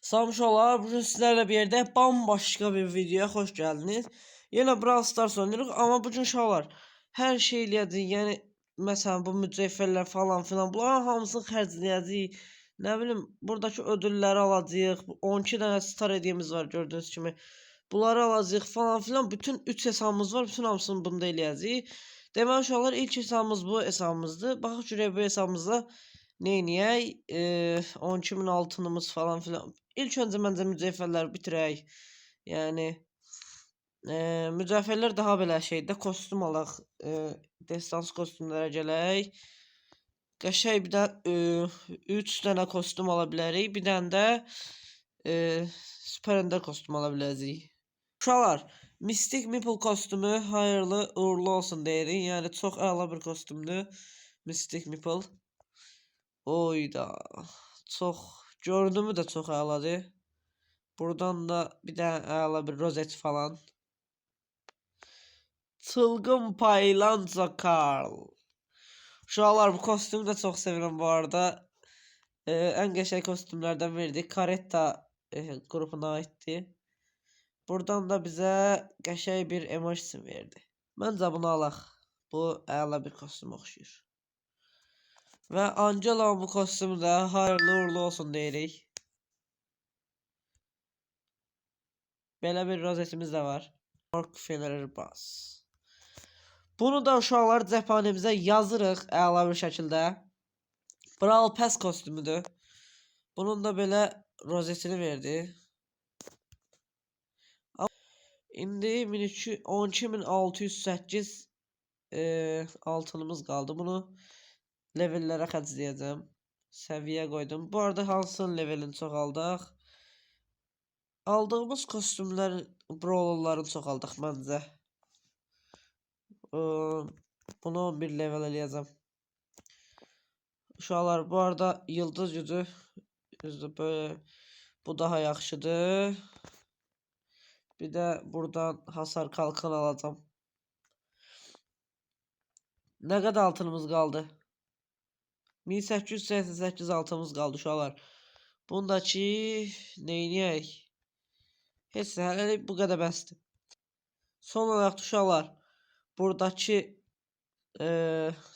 Salam uşaqlar, bugün sizlerle bir yerde bambaşka bir videoya hoş geldiniz. Yine Brawl Stars oynuyoruz ama bugün uşaqlar her şey eləyəcəyik. Yəni məsələn bu mücevherlər falan filan bunların hamısını xərcləyəcəyik. Nə bilim buradakı ödülləri alacağıq. 12 dənə star hediyemiz var gördüyünüz kimi. Bunları alacağıq falan filan. Bütün 3 hesabımız var. Bütün hamısını bunda eləyəcəyik. Deməli uşaqlar ilk hesabımız bu hesabımızdır. Baxaq görək bu hesabımızda neyniyək? 12.000 altınımız falan filan. İlk önce məncə mücevherləri bitirək. Yəni mücevherlər daha belə şeydə kostyum alaq. Destans kostyumlara gələk. Qəşəng bir də 3 dənə kostyum ala bilərik. Bir dənə də Super Ender kostyum ala biləcəyik. Uşaqlar, Mystic Meeple kostyumu hayırlı uğurlu olsun deyirik. Yəni çox əla bir kostyumdur. Mystic Meeple. Oyda. Çox gördüyümü də çox əladır. Buradan da bir dənə əla bir rozet falan. Çılgın Paylanca Karl. Uşaqlar bu kostyumu da çox sevirəm bu arada. Ən qəşəng kostyumlardan biridir. Karetta qrupuna aiddir. Buradan da bizə qəşəng bir emoji verdi. Məncə bunu alaq. Bu əla bir kostyum oxşuyur. Və Angela bu kostyumu da hayırlı uğurlu olsun deyirik. Belə bir rozetimiz də var. Rockefeller Bass. Bunu da uşaqlar cəbhanəmizə yazırıq əla bir şəkildə. Brawl Pass kostyumudur. Bunun da belə rozetini verdi. İndi 12.608 altınımız qaldı. Bunu levellərə xərcləyəcəm. Səviyyə qoydum. Bu arada hansının levelini çoxaldaq? Aldığımız kostyumlar brawlerların çoxaldıq məncə. Bunu 11 level eləyəcəm. Uşaqlar bu arada yıldız gücü böyle bu daha yaxşıdır. Bir də buradan hasar kalkan alacağım. Nə qədər altınımız qaldı? 1888 altımız qaldı uşaqlar. Bundakı neyniyək? Heç nə, hələ bu qədər bəsdir. Son olaraq uşaqlar, buradakı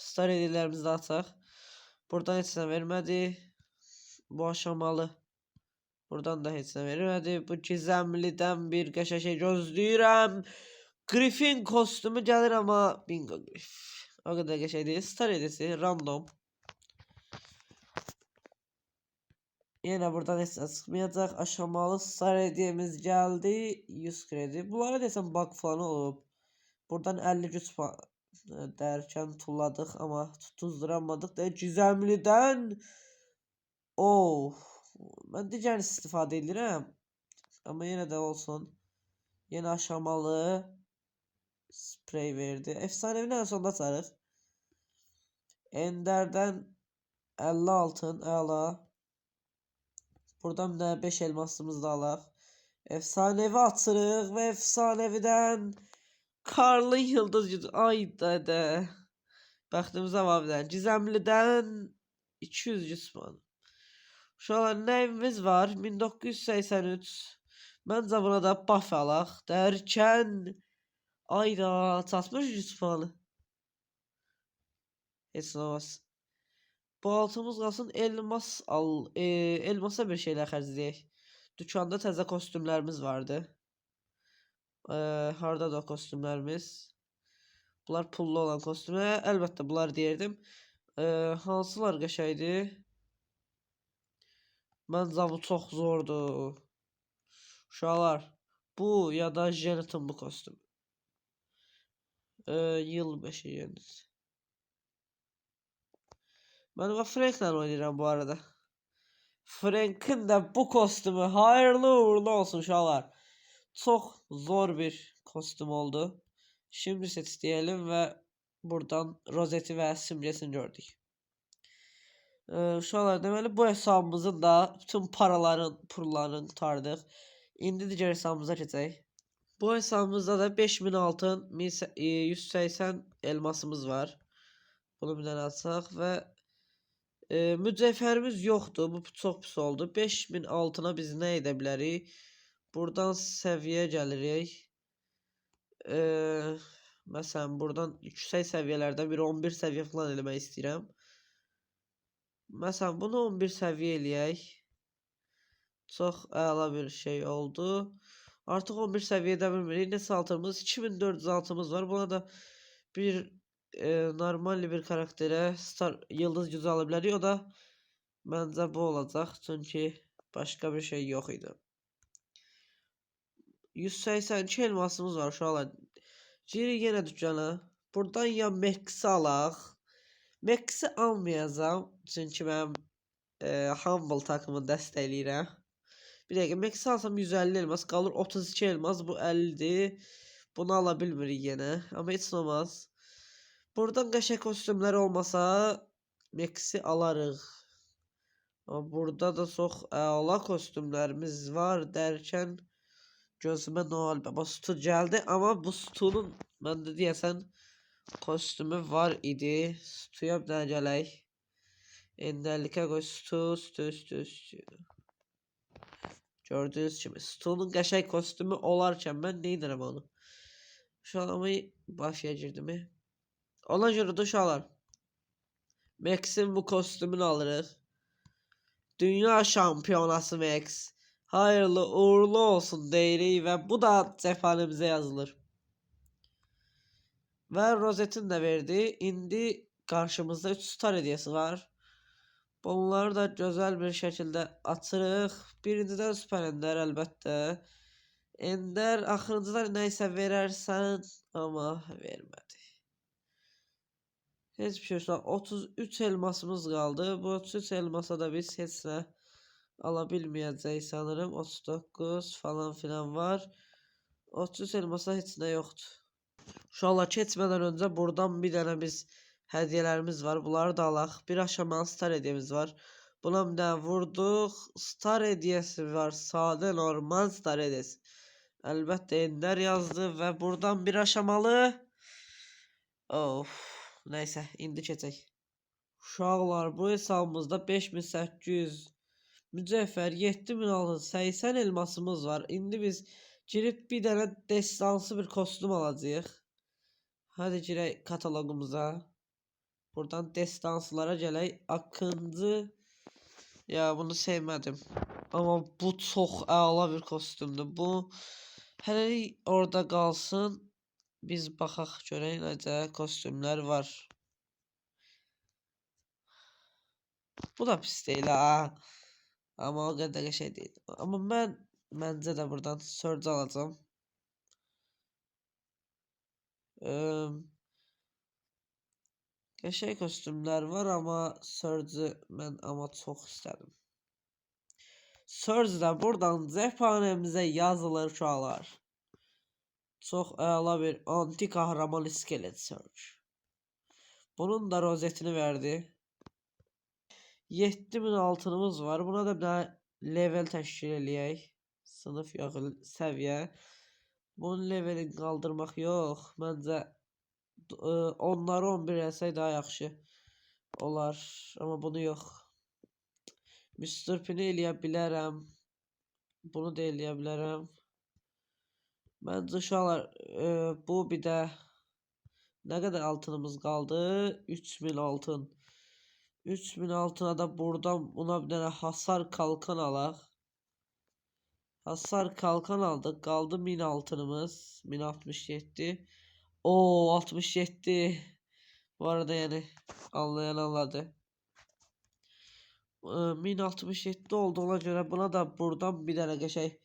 star hediyelərimizi də açaq. Buradan heç nə vermədi. Bu aşamalı. Buradan da heç nə vermədi. Bu gizəmlidən bir qəşəng şey gözləyirəm. Griffin kostyumu gəlir amma bingo Griff. O qədər qəşəng deyil. Star hediyesi random. Yine buradan heç nə çıxmayacaq. Aşamalı star hediyemiz gəldi. 100 kredi. Bunlara desəm bug falan olub. Buradan 50 güc dərkən tulladıq amma tutuzduramadık da gizəmlidən. Mən digər istifadə edirəm. Amma yenə də olsun. Yenə aşamalı sprey verdi. Efsanevini ən sonda açarıq. Ender'dən 50 altın əla. Buradan da 5 elmasımız da alaq. Efsanevi açırıq və efsanevidən Karl'ın yıldız gücü. Ay dədə. Bəxtimize var bir dənə. Gizəmlidən 200 güc puan. Uşaqlar nəyimiz var? 1983. Məncə buna da buff alaq. Dərkən ayda çatmış güc puanı. Heç nə olmaz. Bu altımız qalsın, elmasa bir şeyler xərcləyək. Dükkanda təzə kostyumlarımız vardı. Harda da kostyumlarımız. Bunlar pullu olan kostyumlar. Əlbəttə bunlar deyirdim. Hansılar qəşəngdir? Məncə bu çox zordur. Uşaqlar, bu ya da Jonathan bu kostyum. Yıl 5'i yalnız. Ben Frank'le oynayacağım bu arada. Frank'ın da bu kostümü hayırlı uğurlu olsun uşaqlar. Çok zor bir kostüm oldu. Şimdi set diyelim ve buradan rozeti ve simgesini gördük. Uşaqlar deməli bu hesabımızın da bütün pullarını tutardık. İndi digər hesabımıza keçək. Bu hesabımızda da 5000 altın, 180 elmasımız var. Bunu bir dənə açaq və Mücevherimiz yoxdur. Bu çox pis oldu. 5000 altına biz nə edə bilərik? Buradan səviyyə gəlirik. Məsələn, buradan yüksək səviyyələrdən bir 11 səviyyə falan eləmək istəyirəm. Məsələn, bunu 11 səviyyə eləyək. Çox əla bir şey oldu. Artıq 11 səviyyədə bilmirik. Neçə altımız? 2400 altımız var. Buna da bir normal bir karakterə yıldız gücü ala bilərik. O da məncə bu olacaq. Çünki başqa bir şey yox idi. 182 elmasımız var uşaqlar. Giri yenə dükkana. Buradan ya Max'i alaq. Max'i almayacağım. Çünki mən Humble takımı dəstəkləyirəm. Bir dəqiqə, Max'i alsam 150 elmas qalır. 32 elmas, bu 50'dir. Bunu ala bilmirik yenə. Amma heç olmaz. Buradan qəşəng kostyumlar olmasa Max'i alarıq. Amma burada da çox əla kostyumlarımız var dərkən gözümə Noel Baba Stu gəldi. Amma bu Stu'nun məndə deyəsən kostyumu var idi. Stu'ya bir dənə gələk. Enderlikə qoy Stu. Gördüğünüz kimi Stu'nun qəşəng kostyumu olarkən mən neydirəm onu? Şu an ama başa girdim. Ona görə də uşaqlar Max'in bu kostümünü alırıq. Dünya şampiyonası Max. Hayırlı uğurlu olsun deyirik və bu da cəphanəmizə yazılır. Və rozetin də verdi. İndi qarşımızda 3 star hediyesi var. Bunları da güzel bir şəkildə açırıq. Birincidən süper ender əlbəttə. Ender axırıncıdan nəysə verərsən, amma vermədi. Heç bir şey. 33 elmasımız qaldı. Bu 33 elmasa da biz heç nə ala bilməyəcəyik sanırım. 39 falan filan var. 33 elmasa heç nə yoxdur. Uşaqlar keçmədən öncə buradan bir dənə biz hədiyələrimiz var. Bunları da alaq. Bir aşamalı star hediyemiz var. Buna bir dənə vurduq. Star hediyesi var. Sadə normal star hediyesi. Əlbəttə Ender yazdı və buradan bir aşamalı. Of. Neysə, indi keçək. Uşaqlar, bu hesabımızda 5800 mücevher, 7680 elmasımız var. İndi biz girib bir dənə destansı bir kostüm alacağıq. Hadi girək katalogumuza. Buradan destanslara gələk. Akıncı. Ya bunu sevmədim. Amma bu çox əla bir kostümdür. Bu hələlik orada qalsın. Biz baxaq görək necə kostümlər var. Bu da pis deyil ha. Amma o qədər şey deyil. Amma məncə də buradan Surge alacağım. Qəşəng kostümlər var amma Surge'ı mən çox istədim. Surge də buradan cəphanəmizə yazılır uşaqlar. Çox əla bir anti kahraman iskelet Surge. Bunun da rozetini verdi. 7000 altınımız var. Buna da bir dənə level təşkil eləyək. Sınıf yox, səviyyə. Bunun levelini qaldırmaq yox. Məncə onları 11 etsək daha yaxşı olar. Amma bunu yox. Mr. Pin'i eləyə bilərəm. Bunu da eləyə bilərəm. Məncə uşaqlar bu bir də nə qədər altınımız qaldı? 3000 altın. 3000 altına da buradan buna bir dənə hasar kalkan alaq. Hasar kalkan aldık. Qaldı 1000 altınımız. 1067. Oo 67. Bu arada yani anlayan anladı. 1067 olduğuna göre buna da buradan bir dənə qəşəng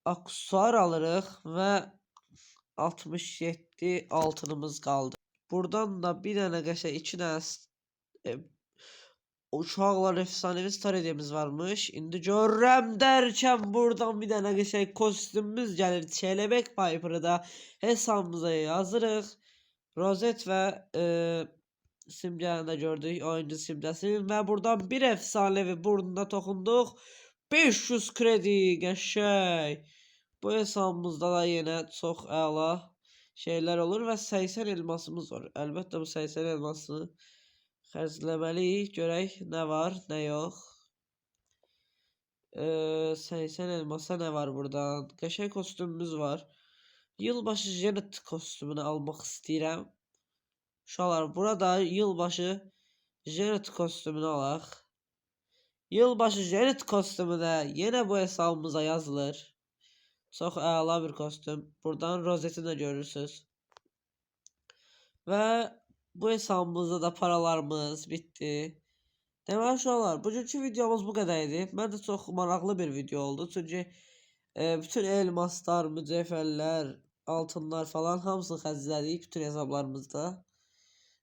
aksesuar alırıq və 67 altınımız qaldı. Buradan da bir dənə qəşəng 2 dənə uşaqlar efsanevi star hediyemiz varmış. İndi görürəm dərkən buradan bir dənə qəşəng kostümümüz gəlir. Çelebek Piper'ı da hesabımıza yazırıq. Rozet və simgəni də gördük. Oyuncu simgesini və buradan bir efsanevi burnuna toxunduq. 500 kredi qəşəng. Bu hesabımızda da yenə çox əla şeylər olur və 80 elmasımız var. Əlbəttə bu 80 elmasını xərcləməliyik. Görək nə var, nə yox. 80 elmasa nə var buradan? Qəşəng kostyumumuz var. Yılbaşı Janet kostümünü almaq istəyirəm. Uşaqlar, burada yılbaşı Janet kostümünü alaq. Yılbaşı Janet kostümünə yenə bu hesabımıza yazılır. Çox əla bir kostüm. Buradan rozetini də görürsünüz. Və bu hesabımızda da paralarımız bitdi. Deməli uşaqlar, bugünkü videomuz bu qədər idi. Məncə çox maraqlı bir video oldu. Çünki bütün elmaslar, mücevherlər, altınlar falan hamısını xərclədik bütün hesablarımızda.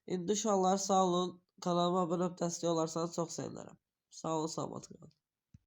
İndi uşaqlar sağ olun. Kanalıma abunə olub dəstək olarsanız çox sevinərəm. Sağ olun, salamat qalın.